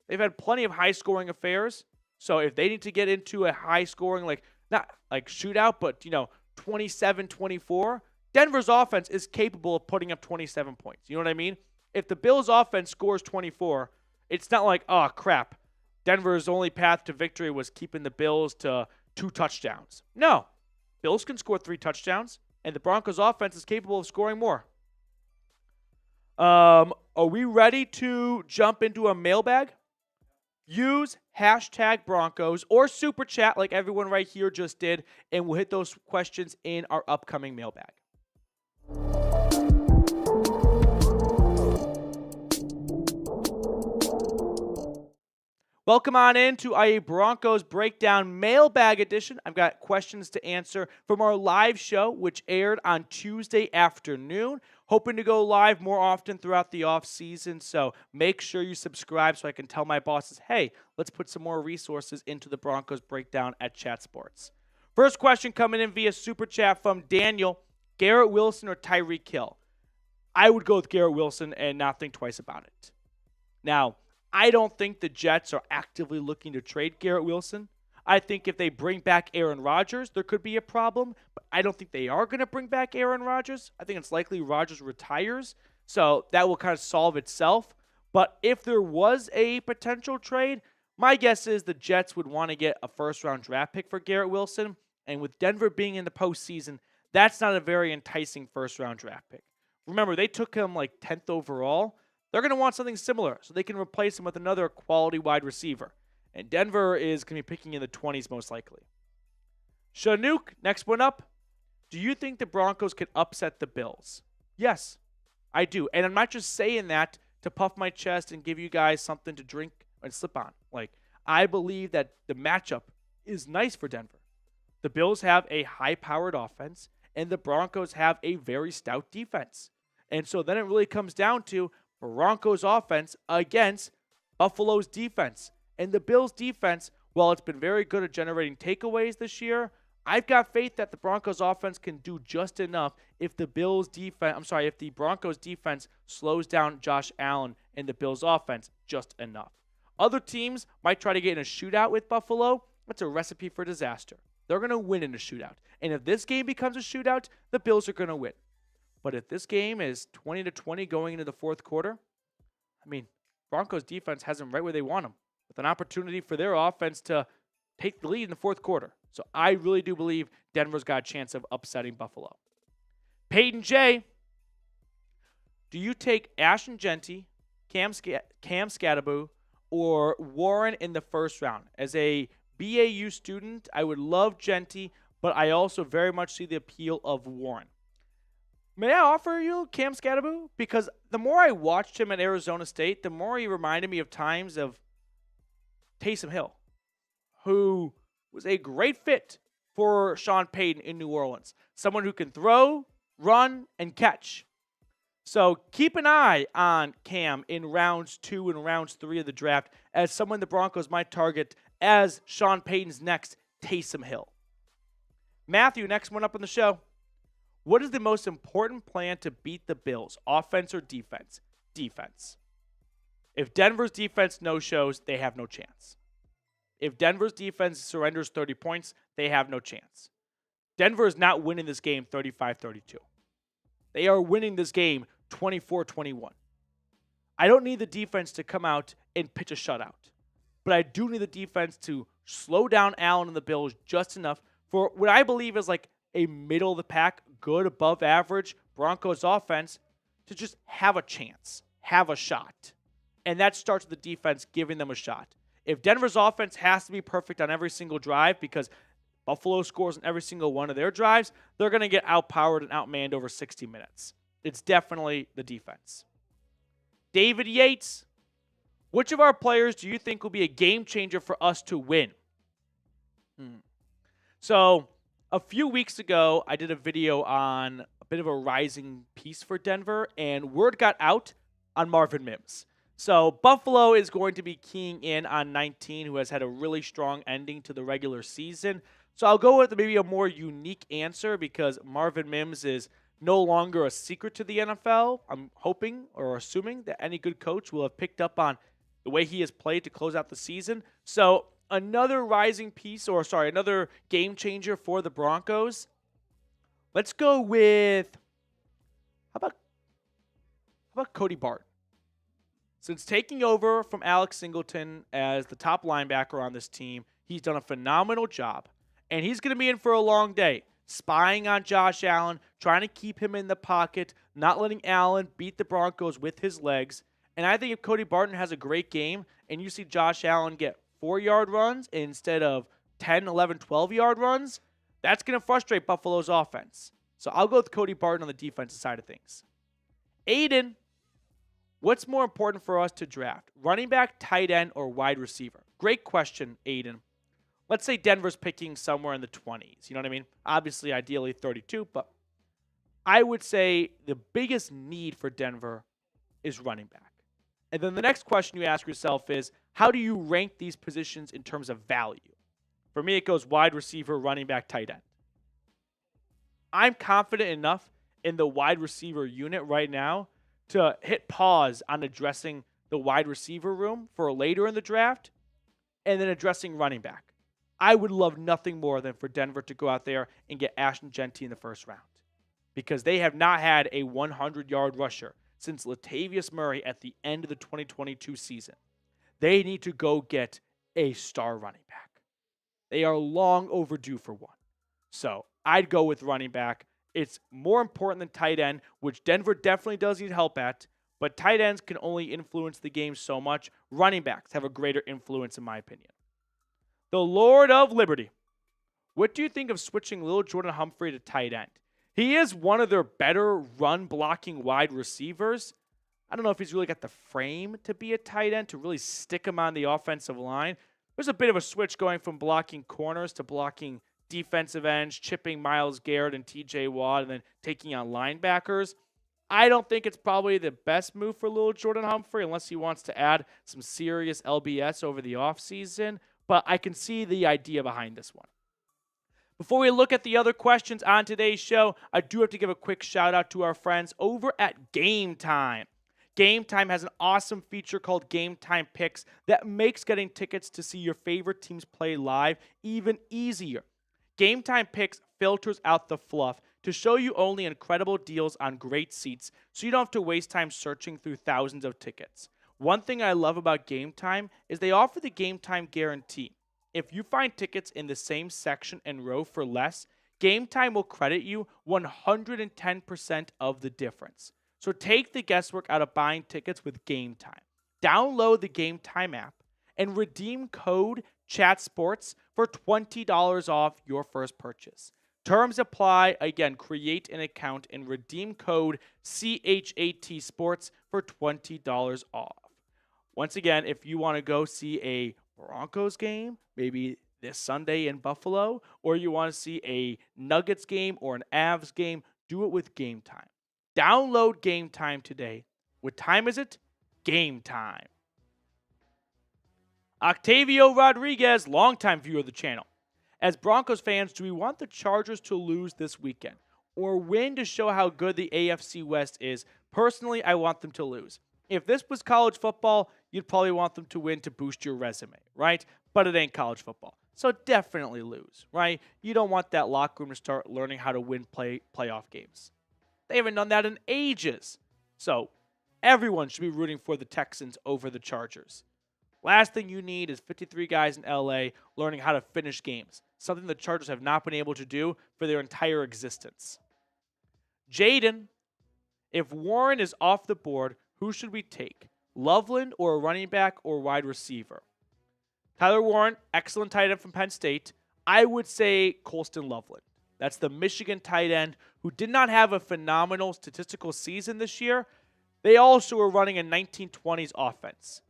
They've had plenty of high-scoring affairs, so if they need to get into a high-scoring, not like shootout, but, 27-24, Denver's offense is capable of putting up 27 points. You know what I mean? If the Bills' offense scores 24, it's not like, oh, crap, Denver's only path to victory was keeping the Bills to 2 touchdowns. No. Bills can score 3 touchdowns, and the Broncos' offense is capable of scoring more. Are we ready to jump into a mailbag? Use hashtag Broncos or Super Chat like everyone right here just did, and we'll hit those questions in our upcoming mailbag. Welcome on in to a Broncos Breakdown Mailbag edition. I've got questions to answer from our live show, which aired on Tuesday afternoon. Hoping to go live more often throughout the offseason, so make sure you subscribe so I can tell my bosses, hey, let's put some more resources into the Broncos Breakdown at Chat Sports. First question coming in via Super Chat from Daniel. Garrett Wilson or Tyreek Hill? I would go with Garrett Wilson and not think twice about it. Now, I don't think the Jets are actively looking to trade Garrett Wilson. I think if they bring back Aaron Rodgers, there could be a problem, but I don't think they are going to bring back Aaron Rodgers. I think it's likely Rodgers retires, so that will kind of solve itself. But if there was a potential trade, my guess is the Jets would want to get a first-round draft pick for Garrett Wilson, and with Denver being in the postseason, that's not a very enticing first-round draft pick. Remember, they took him 10th overall. They're going to want something similar so they can replace him with another quality wide receiver. And Denver is going to be picking in the 20s most likely. Chinook, next one up. Do you think the Broncos can upset the Bills? Yes, I do. And I'm not just saying that to puff my chest and give you guys something to drink and slip on. I believe that the matchup is nice for Denver. The Bills have a high-powered offense, and the Broncos have a very stout defense. And so then it really comes down to Broncos offense against Buffalo's defense. And the Bills defense, while it's been very good at generating takeaways this year, I've got faith that the Broncos offense can do just enough if the Broncos defense slows down Josh Allen and the Bills offense just enough. Other teams might try to get in a shootout with Buffalo. That's a recipe for disaster. They're going to win in a shootout. And if this game becomes a shootout, the Bills are going to win. But if this game is 20-20 going into the fourth quarter, Broncos defense has them right where they want them, with an opportunity for their offense to take the lead in the fourth quarter. So I really do believe Denver's got a chance of upsetting Buffalo. Peyton J, do you take Ashton Jeanty, Cam Skattebo, or Warren in the first round? As a BAU student, I would love Jeanty, but I also very much see the appeal of Warren. May I offer you Cam Skattebo? Because the more I watched him at Arizona State, the more he reminded me of times of Taysom Hill, who was a great fit for Sean Payton in New Orleans. Someone who can throw, run, and catch. So keep an eye on Cam in rounds 2 and rounds 3 of the draft as someone the Broncos might target as Sean Payton's next Taysom Hill. Matthew, next one up on the show. What is the most important plan to beat the Bills, offense or defense? Defense. If Denver's defense no-shows, they have no chance. If Denver's defense surrenders 30 points, they have no chance. Denver is not winning this game 35-32. They are winning this game 24-21. I don't need the defense to come out and pitch a shutout, but I do need the defense to slow down Allen and the Bills just enough for what I believe is like a middle of the pack, good above average Broncos offense to just have a chance, have a shot. And that starts with the defense giving them a shot. If Denver's offense has to be perfect on every single drive because Buffalo scores on every single one of their drives, they're going to get outpowered and outmanned over 60 minutes. It's definitely the defense. David Yates, which of our players do you think will be a game changer for us to win? So, a few weeks ago, I did a video on a bit of a rising piece for Denver, and word got out on Marvin Mims. So, Buffalo is going to be keying in on 19, who has had a really strong ending to the regular season. So, I'll go with maybe a more unique answer because Marvin Mims is no longer a secret to the NFL. I'm hoping or assuming that any good coach will have picked up on the way he has played to close out the season. So, another rising piece, another game changer for the Broncos. Let's go with, how about Cody Barton? Since taking over from Alex Singleton as the top linebacker on this team, he's done a phenomenal job. And he's going to be in for a long day, spying on Josh Allen, trying to keep him in the pocket, not letting Allen beat the Broncos with his legs. And I think if Cody Barton has a great game and you see Josh Allen get 4-yard runs instead of 10, 11, 12-yard runs, that's going to frustrate Buffalo's offense. So I'll go with Cody Barton on the defensive side of things. Aiden, what's more important for us to draft? Running back, tight end, or wide receiver? Great question, Aiden. Let's say Denver's picking somewhere in the 20s. You know what I mean? Obviously, ideally 32, but I would say the biggest need for Denver is running back. And then the next question you ask yourself is, how do you rank these positions in terms of value? For me, it goes wide receiver, running back, tight end. I'm confident enough in the wide receiver unit right now to hit pause on addressing the wide receiver room for later in the draft and then addressing running back. I would love nothing more than for Denver to go out there and get Ashton Genty in the first round because they have not had a 100-yard rusher since Latavius Murray at the end of the 2022 season. They need to go get a star running back. They are long overdue for one. So I'd go with running back. It's more important than tight end, which Denver definitely does need help at, but tight ends can only influence the game so much. Running backs have a greater influence, in my opinion. The Lord of Liberty. What do you think of switching Lil Jordan Humphrey to tight end? He is one of their better run-blocking wide receivers. I don't know if he's really got the frame to be a tight end, to really stick him on the offensive line. There's a bit of a switch going from blocking corners to blocking defensive ends, chipping Myles Garrett and TJ Watt, and then taking on linebackers. I don't think it's probably the best move for Lil Jordan Humphrey unless he wants to add some serious LBS over the offseason, but I can see the idea behind this one. Before we look at the other questions on today's show, I do have to give a quick shout out to our friends over at Game Time. Game Time has an awesome feature called Game Time Picks that makes getting tickets to see your favorite teams play live even easier. Game Time Picks filters out the fluff to show you only incredible deals on great seats so you don't have to waste time searching through thousands of tickets. One thing I love about Game Time is they offer the Game Time guarantee. If you find tickets in the same section and row for less, Game Time will credit you 110% of the difference. So take the guesswork out of buying tickets with Game Time. Download the Game Time app and redeem code CHATSPORTS for $20 off your first purchase. Terms apply. Again, create an account and redeem code CHATSPORTS for $20 off. Once again, if you want to go see a Broncos game, maybe this Sunday in Buffalo, or you want to see a Nuggets game or an Avs game, do it with Game Time. Download Game Time today. What time is it? Game time. Octavio Rodriguez, longtime viewer of the channel. As Broncos fans, do we want the Chargers to lose this weekend or win to show how good the AFC West is? Personally, I want them to lose. If this was college football, you'd probably want them to win to boost your resume, right? But it ain't college football. So definitely lose, right? You don't want that locker room to start learning how to win playoff games. They haven't done that in ages. So everyone should be rooting for the Texans over the Chargers. Last thing you need is 53 guys in LA learning how to finish games. something the Chargers have not been able to do for their entire existence. Jaden, if Warren is off the board, who should we take? Loveland or a running back or wide receiver? Tyler Warren, excellent tight end from Penn State. I would say Colston Loveland. That's the Michigan tight end who did not have a phenomenal statistical season this year. They also were running a 1920s offense.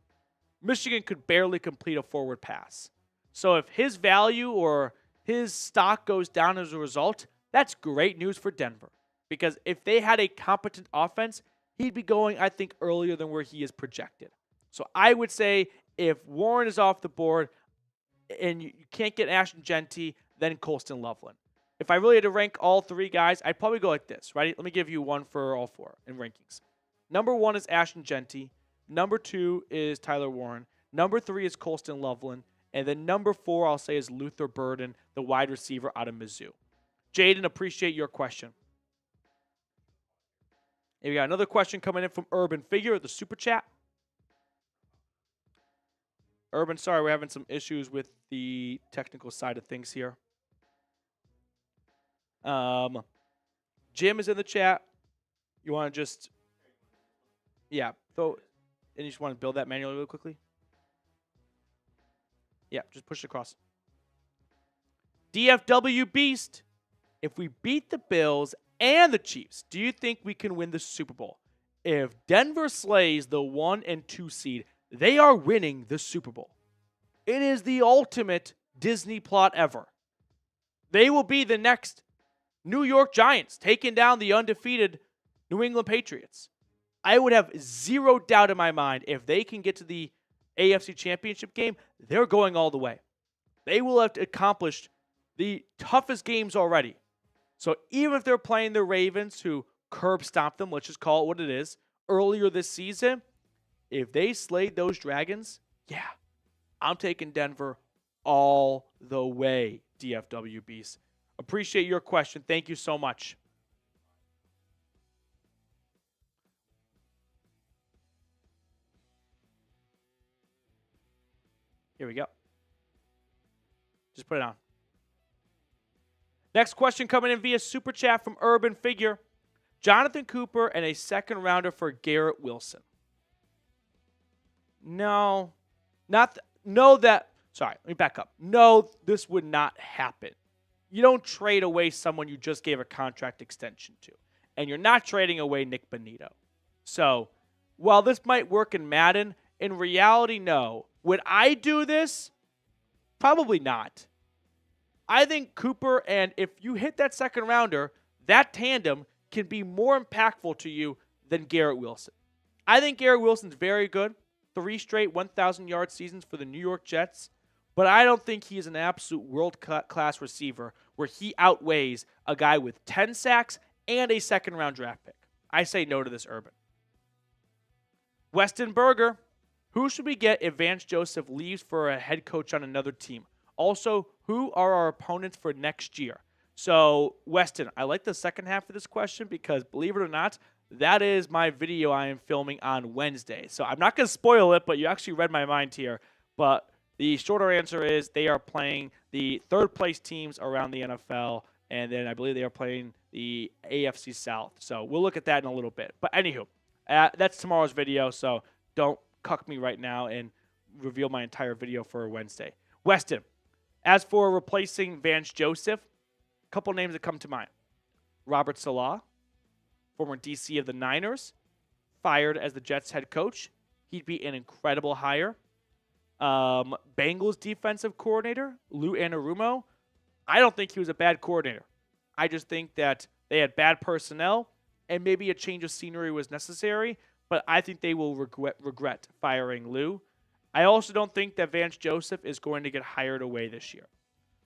Michigan could barely complete a forward pass. So if his value or his stock goes down as a result, that's great news for Denver. Because if they had a competent offense, he'd be going, I think, earlier than where he is projected. So I would say if Warren is off the board and you can't get Ashton Genty, then Colston Loveland. If I really had to rank all three guys, I'd probably go like this, right? Let me give you one for all four in rankings. Number 1 is Ashton Genty. Number 2 is Tyler Warren. Number 3 is Colston Loveland. And then number 4, I'll say, is Luther Burden, the wide receiver out of Mizzou. Jaden, appreciate your question. And we got another question coming in from Urban Figure at the Super Chat. Urban, sorry, we're having some issues with the technical side of things here. Jim is in the chat. You want to just, and you just want to build that manually really quickly? Yeah, just push it across. DFW Beast, if we beat the Bills and the Chiefs, do you think we can win the Super Bowl? If Denver slays the 1 and 2 seed, they are winning the Super Bowl. It is the ultimate Disney plot ever. They will be the next New York Giants taking down the undefeated New England Patriots. I would have zero doubt in my mind if they can get to the AFC Championship game, they're going all the way. They will have accomplished the toughest games already. So even if they're playing the Ravens, who curb stomped them, let's just call it what it is, earlier this season, if they slayed those Dragons, I'm taking Denver all the way, DFW Beast. Appreciate your question. Thank you so much. Here we go. Just put it on. Next question coming in via Super Chat from Urban Figure. Jonathan Cooper and a second rounder for Garrett Wilson. No. Sorry, let me back up. No, this would not happen. You don't trade away someone you just gave a contract extension to. And you're not trading away Nick Bonito. So, while this might work in Madden, in reality, no. Would I do this? Probably not. I think Cooper, and if you hit that second rounder, that tandem can be more impactful to you than Garrett Wilson. I think Garrett Wilson's very good. 3 straight 1,000-yard seasons for the New York Jets. But I don't think he is an absolute world-class receiver where he outweighs a guy with 10 sacks and a second-round draft pick. I say no to this, Urban. Weston Berger. Who should we get if Vance Joseph leaves for a head coach on another team? Also, who are our opponents for next year? So, Weston, I like the second half of this question because, believe it or not, that is my video I am filming on Wednesday. So, I'm not going to spoil it, but you actually read my mind here. But the shorter answer is they are playing the third-place teams around the NFL, and then I believe they are playing the AFC South. So, we'll look at that in a little bit. But, anywho, that's tomorrow's video, so don't cuck me right now and reveal my entire video for Wednesday. Weston, as for replacing Vance Joseph, a couple names that come to mind. Robert Salah, former DC of the Niners, fired as the Jets head coach. He'd be an incredible hire. Bengals defensive coordinator, Lou Anarumo. I don't think he was a bad coordinator. I just think that they had bad personnel and maybe a change of scenery was necessary. But I think they will regret firing Lou. I also don't think that Vance Joseph is going to get hired away this year.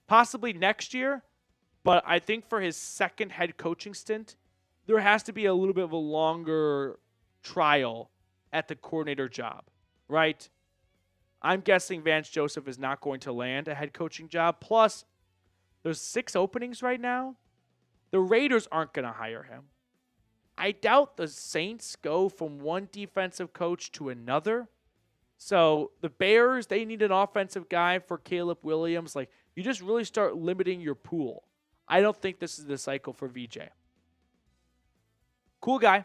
Possibly next year, but I think for his second head coaching stint, there has to be a little bit of a longer trial at the coordinator job, right? I'm guessing Vance Joseph is not going to land a head coaching job. Plus, there's 6 openings right now. The Raiders aren't going to hire him. I doubt the Saints go from one defensive coach to another. So the Bears, they need an offensive guy for Caleb Williams. Like, you just really start limiting your pool. I don't think this is the cycle for VJ. Cool guy.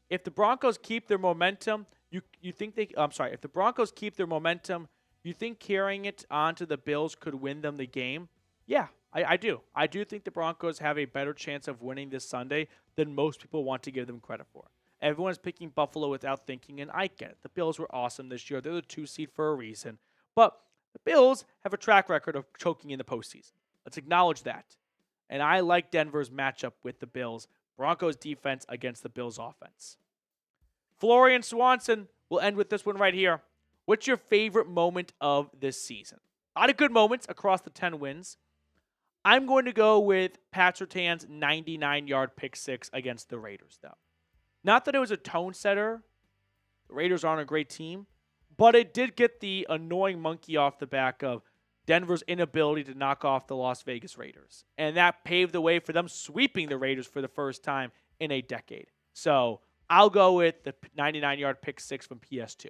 If the Broncos keep their momentum, if the Broncos keep their momentum, you think carrying it onto the Bills could win them the game? Yeah, I do. I do think the Broncos have a better chance of winning this Sunday than most people want to give them credit for. Everyone's picking Buffalo without thinking, and I get it. The Bills were awesome this year. They're the 2 seed for a reason. But the Bills have a track record of choking in the postseason. Let's acknowledge that. And I like Denver's matchup with the Bills. Broncos defense against the Bills offense. Florian Swanson, we'll end with this one right here. What's your favorite moment of this season? A lot of good moments across the 10 wins. I'm going to go with Pat Surtain's 99-yard pick six against the Raiders, though. Not that it was a tone setter. The Raiders aren't a great team. But it did get the annoying monkey off the back of Denver's inability to knock off the Las Vegas Raiders. And that paved the way for them sweeping the Raiders for the first time in a decade. So I'll go with the 99-yard pick six from PS2.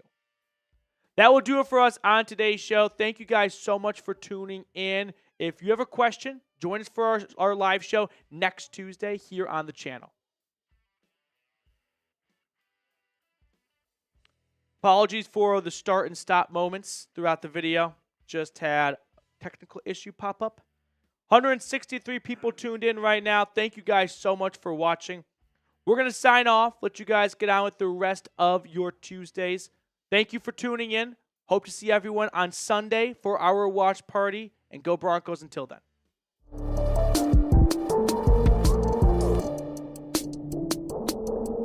That will do it for us on today's show. Thank you guys so much for tuning in. If you have a question, join us for our live show next Tuesday here on the channel. Apologies for the start and stop moments throughout the video. Just had a technical issue pop up. 163 people tuned in right now. Thank you guys so much for watching. We're going to sign off. Let you guys get on with the rest of your Tuesdays. Thank you for tuning in. Hope to see everyone on Sunday for our watch party. And go Broncos until then.